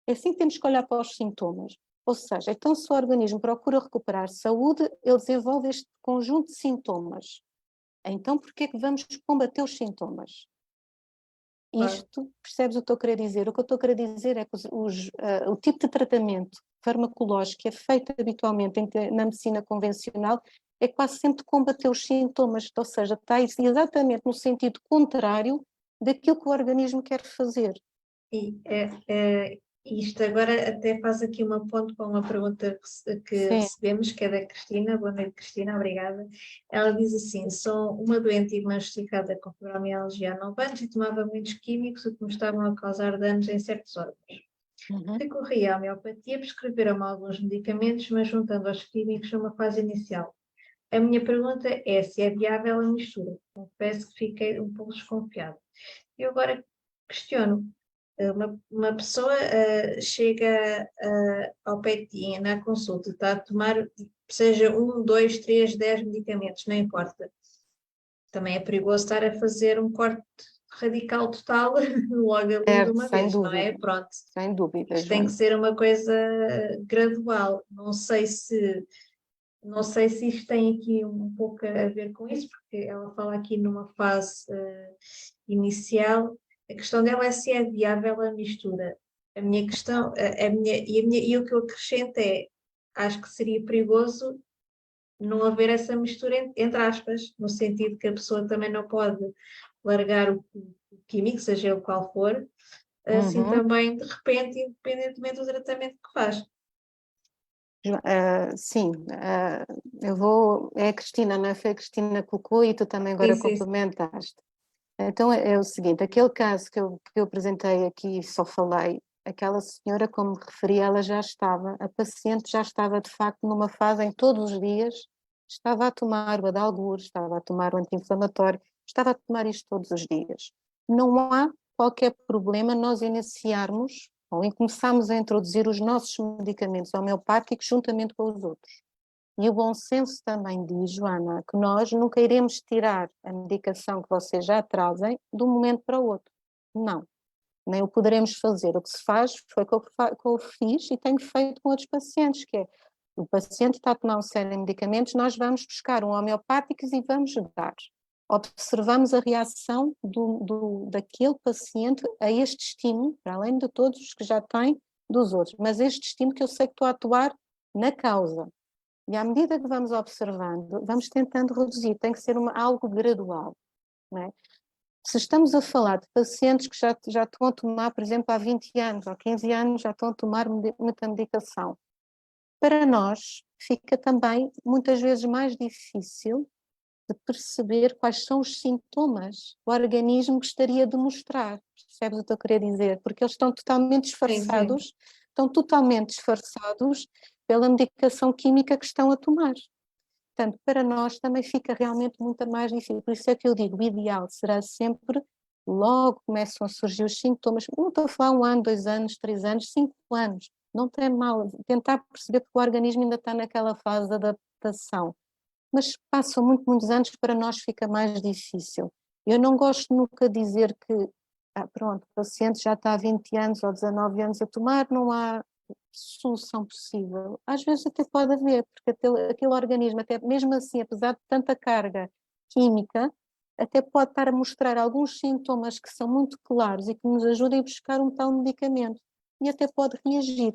S2: É assim que temos que olhar para os sintomas. Ou seja, então se o organismo procura recuperar saúde, ele desenvolve este conjunto de sintomas. Então por que é que vamos combater os sintomas? Isto, percebes o que eu estou a querer dizer? O que eu estou a querer dizer é que o tipo de tratamento farmacológico que é feito habitualmente na medicina convencional é quase sempre combater os sintomas, ou seja, está exatamente no sentido contrário daquilo que o organismo quer fazer.
S1: E isto agora até faz aqui uma ponte para uma pergunta que recebemos, que é da Cristina. Boa noite, Cristina, obrigada. Ela diz assim: sou uma doente diagnosticada com fibromialgia há 9 anos e tomava muitos químicos, o que me estavam a causar danos em certos órgãos. Recorri à homeopatia, prescreveram-me alguns medicamentos, mas juntando aos químicos numa fase inicial. A minha pergunta é se é viável a mistura. Confesso que fiquei um pouco desconfiada. E agora questiono, uma pessoa chega ao pé de ti na consulta, está a tomar, seja 1, 2, 3, 10 medicamentos, não importa. Também é perigoso estar a fazer um corte radical total logo ali de uma vez,
S2: dúvida,
S1: não é? Pronto.
S2: Sem dúvida,
S1: Isto tem que ser uma coisa gradual. Não sei se isto tem aqui um pouco a ver com isso, porque ela fala aqui numa fase inicial. A questão dela é se é viável a mistura. A minha questão, e o que eu acrescento é, acho que seria perigoso não haver essa mistura, entre aspas, no sentido que a pessoa também não pode largar o químico, seja ele qual for, assim também, de repente, independentemente do tratamento que faz.
S2: Sim, eu vou. É a Cristina, não é? Foi a Cristina que colocou e tu também agora
S1: Sim.
S2: complementaste. Então é o seguinte: aquele caso que eu apresentei aqui, só falei, aquela senhora, como me referi, a paciente já estava de facto numa fase em que todos os dias estava a tomar o Adalgur, estava a tomar o anti-inflamatório, estava a tomar isto todos os dias. Não há qualquer problema nós iniciarmos ou em começarmos a introduzir os nossos medicamentos homeopáticos juntamente com os outros. E o bom senso também diz, Joana, que nós nunca iremos tirar a medicação que vocês já trazem de um momento para o outro. Não. Nem o poderemos fazer. O que se faz foi o que eu fiz e tenho feito com outros pacientes, que é, o paciente está a tomar uma série de medicamentos, nós vamos buscar um homeopático e vamos dar. Observamos a reação daquele paciente a este estímulo, para além de todos os que já têm dos outros, mas este estímulo que eu sei que estou a atuar na causa. E à medida que vamos observando, vamos tentando reduzir, tem que ser algo gradual, não é? Se estamos a falar de pacientes que já estão a tomar, por exemplo, há 20 anos ou 15 anos, já estão a tomar muita medicação, para nós fica também muitas vezes mais difícil de perceber quais são os sintomas que o organismo gostaria de mostrar. Percebes o que eu queria dizer? Porque eles estão totalmente disfarçados, pela medicação química que estão a tomar. Portanto, para nós também fica realmente muito mais difícil. Por isso é que eu digo, o ideal será sempre, logo começam a surgir os sintomas, não estou a falar 1 ano, 2 anos, 3 anos, 5 anos, não tem mal, tentar perceber que o organismo ainda está naquela fase de adaptação. Mas passam muitos anos, para nós fica mais difícil. Eu não gosto nunca de dizer que, pronto, o paciente já está há 20 anos ou 19 anos a tomar, não há solução possível. Às vezes até pode haver, porque aquele organismo, até mesmo assim, apesar de tanta carga química, até pode estar a mostrar alguns sintomas que são muito claros e que nos ajudem a buscar um tal medicamento. E até pode reagir.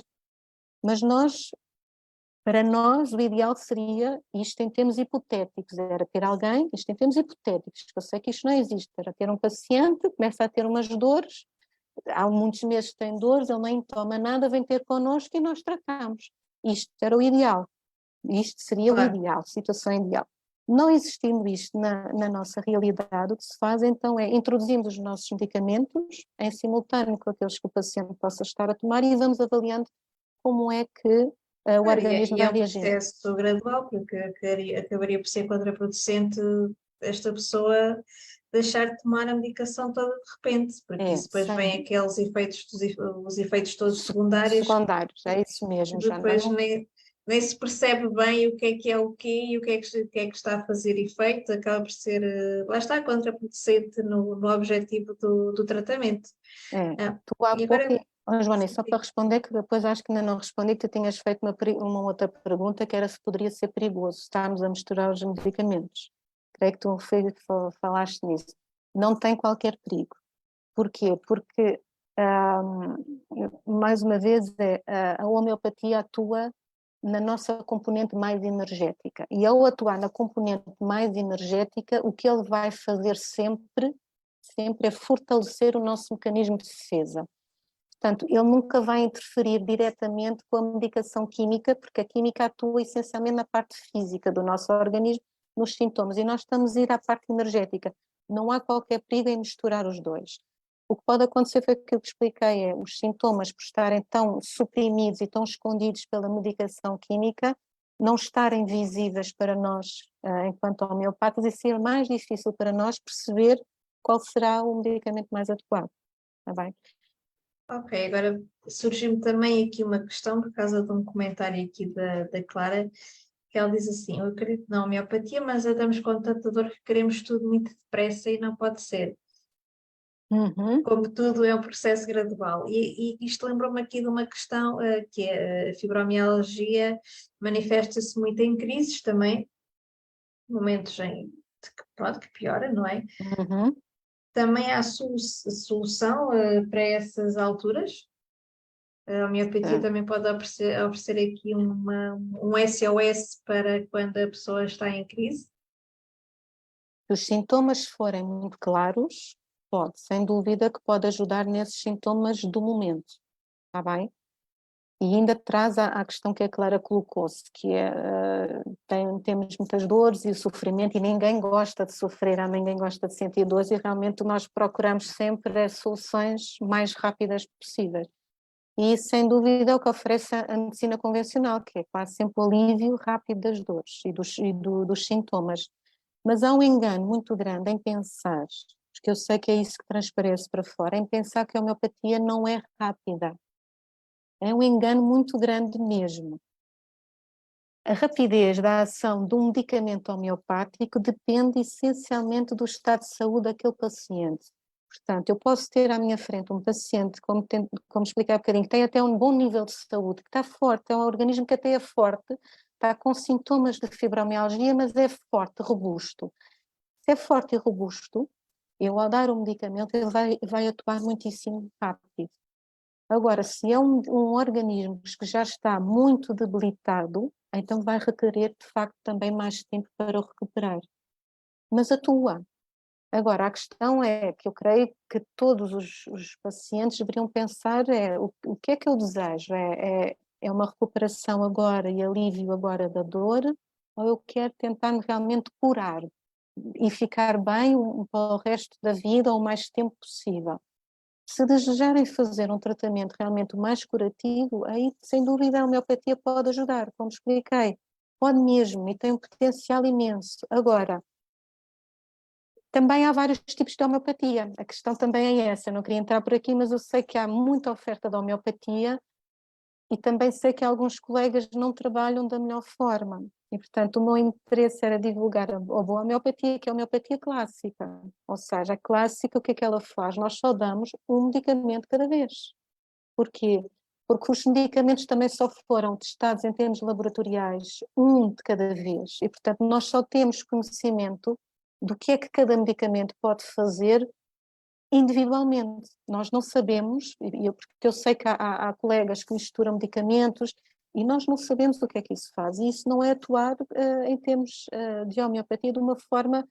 S2: Mas para nós, o ideal seria, isto em termos hipotéticos, era ter alguém, isto em termos hipotéticos, que eu sei que isto não existe, era ter um paciente, começa a ter umas dores, há muitos meses que tem dores, ele nem toma nada, vem ter connosco e nós tratamos. Isto era o ideal. Isto seria o
S1: Claro.
S2: ideal, situação ideal. Não existindo isto na nossa realidade, o que se faz então é introduzimos os nossos medicamentos em simultâneo com aqueles que o paciente possa estar a tomar e vamos avaliando como é que o organismo
S1: E é
S2: vai
S1: um
S2: reagindo.
S1: processo gradual, porque acabaria por ser contraproducente esta pessoa deixar de tomar a medicação toda de repente, porque isso depois vem
S2: Sim.
S1: aqueles efeitos, os efeitos todos secundários,
S2: Secundários, é isso
S1: que
S2: mesmo, Joana.
S1: depois nem se percebe bem o que e o que é que está a fazer efeito, acaba por ser, lá está, contraproducente no objetivo do tratamento.
S2: É.
S1: Ah,
S2: Tu há
S1: e
S2: pouco,
S1: agora,
S2: Joana, e só para responder, que depois acho que ainda não respondi, que tu tinhas feito uma outra pergunta, que era se poderia ser perigoso estarmos a misturar os medicamentos. Creio que tu falaste nisso. Não tem qualquer perigo. Porquê? Porque, mais uma vez, a homeopatia atua na nossa componente mais energética. E ao atuar na componente mais energética, o que ele vai fazer sempre é fortalecer o nosso mecanismo de defesa. Portanto, ele nunca vai interferir diretamente com a medicação química, porque a química atua essencialmente na parte física do nosso organismo, nos sintomas, e nós estamos a ir à parte energética. Não há qualquer perigo em misturar os dois. O que pode acontecer foi aquilo que expliquei, é os sintomas, por estarem tão suprimidos e tão escondidos pela medicação química, não estarem visíveis para nós, enquanto homeopatas, e ser mais difícil para nós perceber qual será o medicamento mais adequado. Está bem?
S1: ok, agora surgiu-me também aqui uma questão por causa de um comentário aqui da Clara, que ela diz assim: eu acredito na homeopatia, mas andamos com tanta dor que queremos tudo muito depressa e não pode ser.
S2: Uhum.
S1: Como tudo é um processo gradual. E isto lembrou-me aqui de uma questão que é a fibromialgia manifesta-se muito em crises também, momentos pronto, que piora, não é?
S2: Uhum.
S1: Também há solução para essas alturas. A homeopatia
S2: Sim.
S1: também pode oferecer aqui um SOS para quando a pessoa está em crise.
S2: Se os sintomas forem muito claros, pode, sem dúvida que pode ajudar nesses sintomas do momento, está bem? E ainda traz a questão que a Clara colocou-se, que é, temos muitas dores e o sofrimento, e ninguém gosta de sofrer, ninguém gosta de sentir dores, e realmente nós procuramos sempre as soluções mais rápidas possíveis. E isso, sem dúvida, é o que oferece a medicina convencional, que é quase sempre o alívio rápido das dores e dos sintomas. Mas há um engano muito grande em pensar, porque eu sei que é isso que transparece para fora, em pensar que a homeopatia não é rápida. É um engano muito grande mesmo. A rapidez da ação de um medicamento homeopático depende essencialmente do estado de saúde daquele paciente. Portanto, eu posso ter à minha frente um paciente, como explicar um bocadinho, que tem até um bom nível de saúde, que está forte, é um organismo que até é forte, está com sintomas de fibromialgia, mas é forte, robusto. Se é forte e robusto, eu ao dar o medicamento, ele vai atuar muitíssimo rápido. Agora, se é um organismo que já está muito debilitado, então vai requerer, de facto, também mais tempo para o recuperar. Mas atua. Agora, a questão é que eu creio que todos os pacientes deveriam pensar o que é que eu desejo? É uma recuperação agora e alívio agora da dor, ou eu quero tentar realmente curar e ficar bem para o resto da vida ou o mais tempo possível? Se desejarem fazer um tratamento realmente mais curativo, aí sem dúvida a homeopatia pode ajudar, como expliquei, pode mesmo e tem um potencial imenso. Agora, também há vários tipos de homeopatia, a questão também é essa, eu não queria entrar por aqui, mas eu sei que há muita oferta de homeopatia e também sei que alguns colegas não trabalham da melhor forma. E, portanto, o meu interesse era divulgar a boa homeopatia, que é a homeopatia clássica. Ou seja, a clássica, o que é que ela faz? Nós só damos um medicamento cada vez. Porquê? Porque os medicamentos também só foram testados em termos laboratoriais, um de cada vez. E, portanto, nós só temos conhecimento do que é que cada medicamento pode fazer individualmente. Nós não sabemos, porque eu sei que há colegas que misturam medicamentos e nós não sabemos o que é que isso faz. E isso não é atuar em termos de homeopatia de uma forma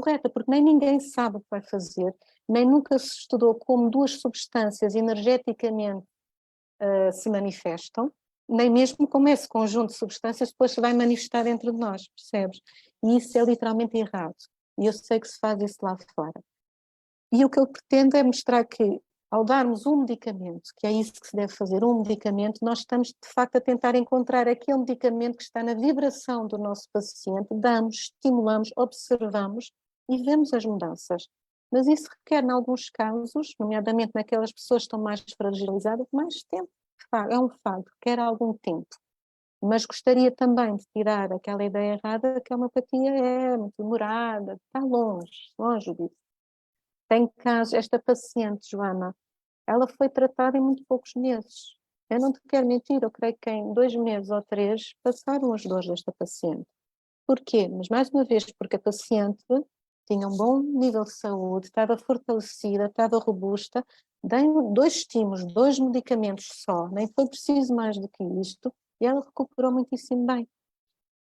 S2: correta, porque nem ninguém sabe o que vai fazer, nem nunca se estudou como duas substâncias energeticamente se manifestam, nem mesmo como esse conjunto de substâncias depois se vai manifestar dentro de nós, percebes? E isso é literalmente errado. E eu sei que se faz isso lá fora. E o que eu pretendo é mostrar que, ao darmos um medicamento, que é isso que se deve fazer, um medicamento, nós estamos de facto a tentar encontrar aquele medicamento que está na vibração do nosso paciente, damos, estimulamos, observamos e vemos as mudanças. Mas isso requer, em alguns casos, nomeadamente naquelas pessoas que estão mais fragilizadas, mais tempo. É um facto, requer algum tempo. Mas gostaria também de tirar aquela ideia errada que a homeopatia é muito demorada, está longe, longe disso. Tem casos, esta paciente, Joana, ela foi tratada em muito poucos meses. Eu não te quero mentir, eu creio que em 2 meses ou 3 passaram as dores desta paciente. Porquê? Mas mais uma vez, porque a paciente tinha um bom nível de saúde, estava fortalecida, estava robusta, dei 2 estímulos, 2 medicamentos só, nem foi preciso mais do que isto, e ela recuperou muitíssimo bem.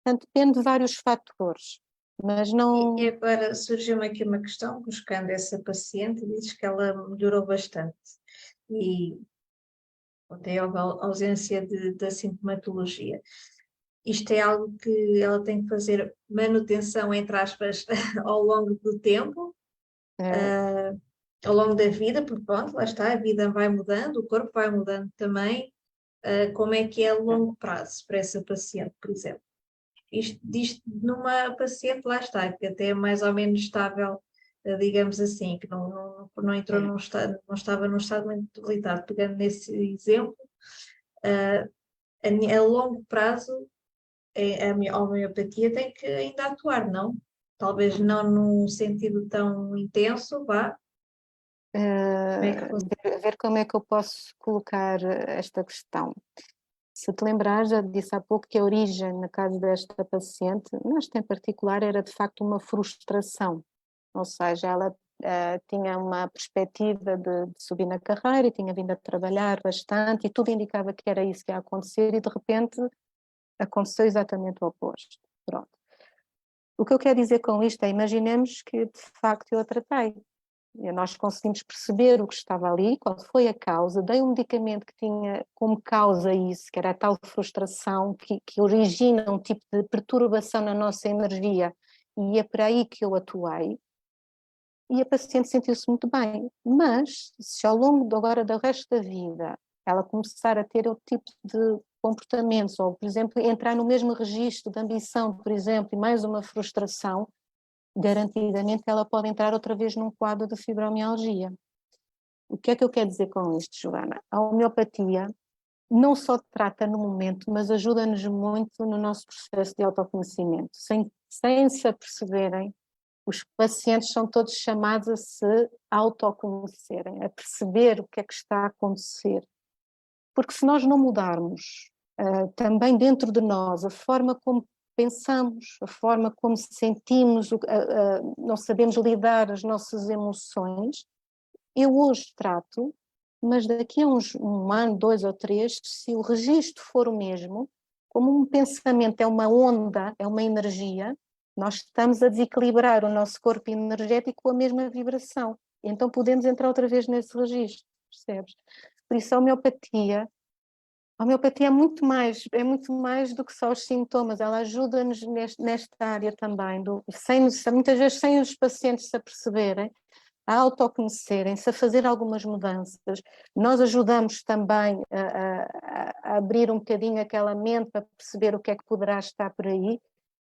S2: Portanto, depende de vários fatores, mas não...
S1: E agora surgiu-me aqui uma questão, buscando essa paciente, dizes que ela melhorou bastante e até houve ausência da sintomatologia. Isto é algo que ela tem que fazer manutenção, entre aspas, ao longo do tempo, ao longo da vida, porque pronto, lá está, a vida vai mudando, o corpo vai mudando também. Como é que é a longo prazo para essa paciente, por exemplo? Isto diz numa paciente, lá está, que até é mais ou menos estável, digamos assim, que não entrou num estado, não estava num estado muito debilitado. Pegando nesse exemplo, a longo prazo, a homeopatia tem que ainda atuar, não? Talvez não num sentido tão intenso, vá. Como é que
S2: ver como é que eu posso colocar esta questão. Se te lembrar, já disse há pouco que a origem, no caso desta paciente, nesta em particular, era de facto uma frustração. Ou seja, ela tinha uma perspectiva de subir na carreira e tinha vindo a trabalhar bastante e tudo indicava que era isso que ia acontecer e de repente aconteceu exatamente o oposto. Pronto. O que eu quero dizer com isto é, imaginemos que de facto eu a tratei. Nós conseguimos perceber o que estava ali, qual foi a causa, dei um medicamento que tinha como causa isso, que era a tal frustração que origina um tipo de perturbação na nossa energia, e é por aí que eu atuei, e a paciente sentiu-se muito bem. Mas, se ao longo agora do resto da vida ela começar a ter outro tipo de comportamentos, ou, por exemplo, entrar no mesmo registro de ambição, por exemplo, e mais uma frustração, garantidamente ela pode entrar outra vez num quadro de fibromialgia. O que é que eu quero dizer com isto, Joana? A homeopatia não só trata no momento, mas ajuda-nos muito no nosso processo de autoconhecimento. Sem se aperceberem, os pacientes são todos chamados a se autoconhecerem, a perceber o que é que está a acontecer. Porque se nós não mudarmos também dentro de nós a forma como pensamos, a forma como sentimos, não sabemos lidar as nossas emoções, eu hoje trato, mas daqui a um ano, 2 ou 3, se o registro for o mesmo, como um pensamento é uma onda, é uma energia, nós estamos a desequilibrar o nosso corpo energético com a mesma vibração. Então podemos entrar outra vez nesse registro, percebes? Por isso a homeopatia é muito mais do que só os sintomas, ela ajuda-nos nesta área também, muitas vezes sem os pacientes se aperceberem, a autoconhecerem-se, a fazer algumas mudanças. Nós ajudamos também a abrir um bocadinho aquela mente para perceber o que é que poderá estar por aí,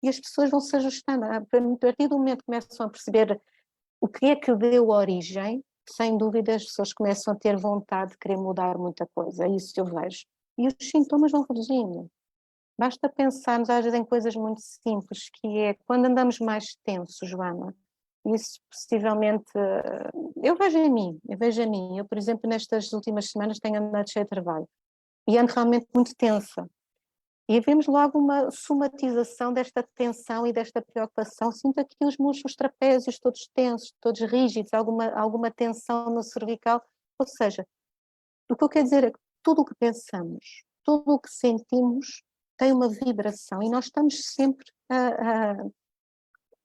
S2: e as pessoas vão se ajustando. A partir do momento que começam a perceber o que é que deu origem, sem dúvida as pessoas começam a ter vontade de querer mudar muita coisa, é isso que eu vejo. E os sintomas vão reduzindo. Basta pensarmos às vezes em coisas muito simples, que é quando andamos mais tensos, Joana, isso possivelmente, eu, por exemplo, nestas últimas semanas tenho andado cheia de trabalho e ando realmente muito tensa. E vemos logo uma somatização desta tensão e desta preocupação. Sinto aqui os músculos trapézios todos tensos, todos rígidos, alguma tensão no cervical. Ou seja, o que eu quero dizer é que tudo o que pensamos, tudo o que sentimos tem uma vibração e nós estamos sempre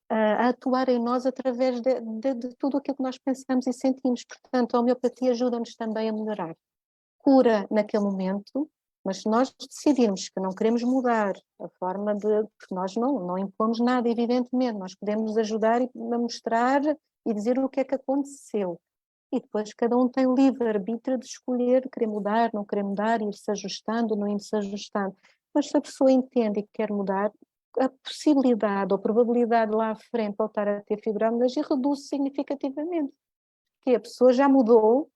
S2: a atuar em nós através de tudo aquilo que nós pensamos e sentimos. Portanto, a homeopatia ajuda-nos também a melhorar. Cura naquele momento, mas se nós decidirmos que não queremos mudar a forma de... Porque nós não impomos nada, evidentemente. Nós podemos ajudar a mostrar e dizer o que é que aconteceu. E depois cada um tem o livre-arbítrio de escolher, querer mudar, não querer mudar, ir-se ajustando, não ir-se ajustando. Mas se a pessoa entende e quer mudar, a possibilidade ou probabilidade lá à frente de voltar a ter fibromialgia reduz significativamente. Porque a pessoa já mudou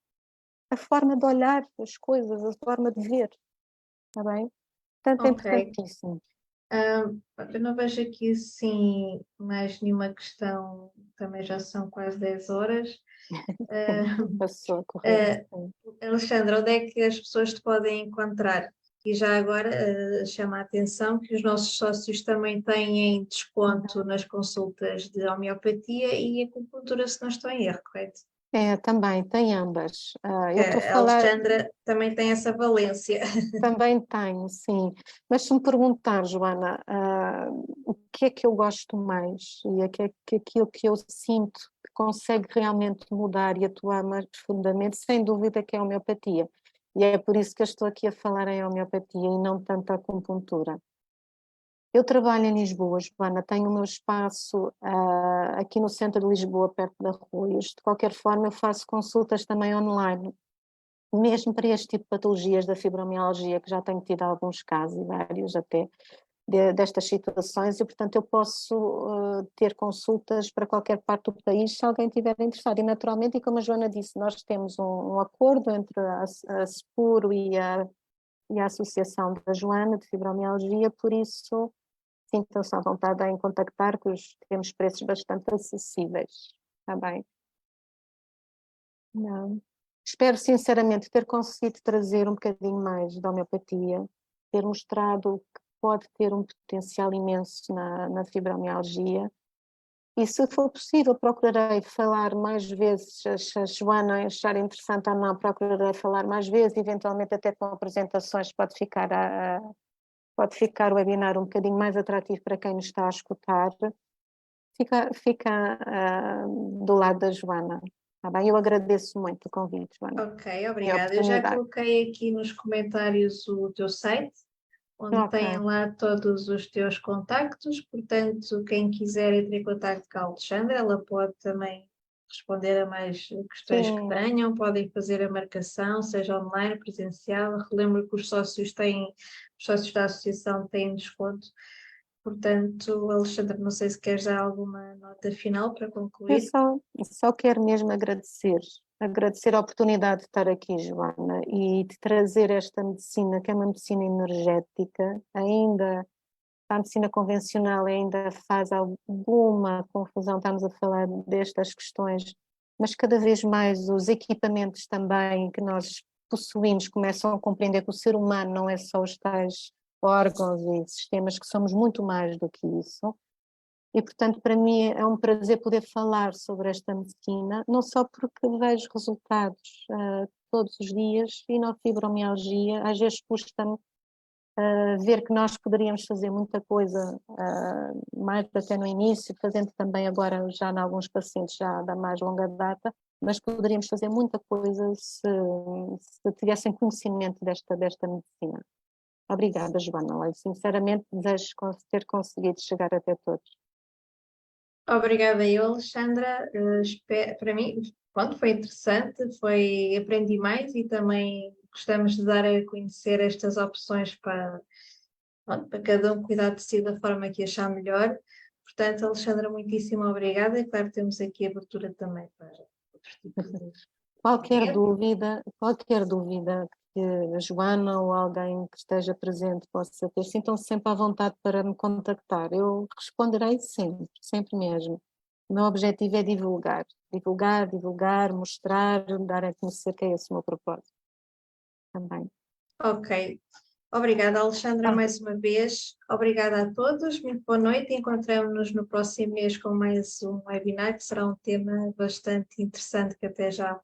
S2: a forma de olhar as coisas, a forma de ver. Está bem? Portanto, é
S1: Ok.
S2: importantíssimo.
S1: Eu não vejo aqui, sim, mais nenhuma questão, também já são quase 10 horas.
S2: Passou a correr.
S1: Alexandra, onde é que as pessoas te podem encontrar? E já agora chama a atenção que os nossos sócios também têm desconto nas consultas de homeopatia e acupuntura, se não estou em erro, correto?
S2: Também, tem ambas.
S1: Que
S2: Eu estou a
S1: a
S2: falar...
S1: Alexandra também tem essa valência.
S2: Também tenho, sim. Mas se me perguntar, Joana, o que é que eu gosto mais e aquilo que eu sinto que consegue realmente mudar e atuar mais profundamente, sem dúvida que é a homeopatia. E é por isso que eu estou aqui a falar em homeopatia e não tanto a acupuntura. Eu trabalho em Lisboa, Joana, tenho o meu espaço aqui no centro de Lisboa, perto de Arroios. De qualquer forma, eu faço consultas também online, mesmo para este tipo de patologias da fibromialgia, que já tenho tido alguns casos, e vários até, destas situações, e portanto eu posso ter consultas para qualquer parte do país, se alguém estiver interessado. E naturalmente, e como a Joana disse, nós temos um acordo entre a Sepuro e a Associação da Joana de Fibromialgia, por isso sintam-se à vontade em contactar, que temos preços bastante acessíveis. Está bem? Não. Espero sinceramente ter conseguido trazer um bocadinho mais da homeopatia, ter mostrado que pode ter um potencial imenso na fibromialgia. E se for possível, procurarei falar mais vezes, se a Joana achar interessante ou não, procurarei falar mais vezes, eventualmente até com apresentações, pode ficar o webinar um bocadinho mais atrativo para quem nos está a escutar. Fica do lado da Joana. Tá bem? Eu agradeço muito o convite, Joana,
S1: Ok,
S2: e a
S1: obrigada. Eu já
S2: oportunidade.
S1: coloquei aqui nos comentários o teu site, onde tem
S2: Ok,
S1: lá todos os teus contactos, portanto, quem quiser entre em contacto com a Alexandra, ela pode também responder a mais questões que
S2: sim,
S1: tenham, podem fazer a marcação, seja online, presencial. Relembro que os sócios da associação têm desconto. Portanto, Alexandra, não sei se queres dar alguma nota final para
S2: eu
S1: concluir.
S2: só quero mesmo agradecer a oportunidade de estar aqui, Joana, e de trazer esta medicina, que é uma medicina energética, ainda a medicina convencional ainda faz alguma confusão, estamos a falar destas questões, mas cada vez mais os equipamentos também que nós possuímos começam a compreender que o ser humano não é só os tais órgãos e sistemas, que somos muito mais do que isso. E, portanto, para mim é um prazer poder falar sobre esta medicina, não só porque vejo resultados todos os dias, e na fibromialgia, às vezes custa-me ver que nós poderíamos fazer muita coisa, mais até no início, fazendo também agora já em alguns pacientes já da mais longa data, mas poderíamos fazer muita coisa se tivessem conhecimento desta medicina. Obrigada, Joana. Olha, sinceramente, desejo ter conseguido chegar até todos.
S1: Obrigada eu, Alexandra. Para mim, pronto, foi interessante, aprendi mais e também gostamos de dar a conhecer estas opções pronto, para cada um cuidar de si da forma que achar melhor. Portanto, Alexandra, muitíssimo obrigada. E claro, temos aqui abertura também para outros tipos de clientes.
S2: Qualquer dúvida que a Joana ou alguém que esteja presente possa ter, sintam-se sempre à vontade para me contactar. Eu responderei sempre, sempre mesmo. O meu objetivo é divulgar, mostrar, dar a conhecer que é esse o meu propósito também.
S1: Ok. Obrigada, Alexandra,
S2: Ah,
S1: mais uma vez. Obrigada a todos. Muito boa noite. Encontramos-nos no próximo mês com mais um webinar, que será um tema bastante interessante, que até já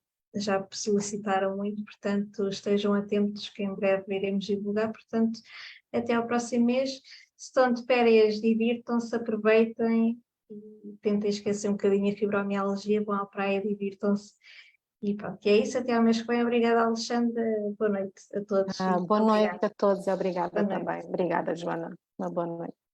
S1: solicitaram muito. Portanto, estejam atentos que em breve iremos divulgar. Portanto, até ao próximo mês. Se estão de férias, divirtam-se, aproveitem e tentem esquecer um bocadinho a fibromialgia, vão à praia, divirtam-se. E pronto, e é isso, até ao mês que vem. Obrigada, Alexandra. Boa noite a todos.
S2: Boa
S1: Obrigada.
S2: noite a todos e obrigada
S1: Boa noite.
S2: também. Obrigada, Joana. Uma boa noite.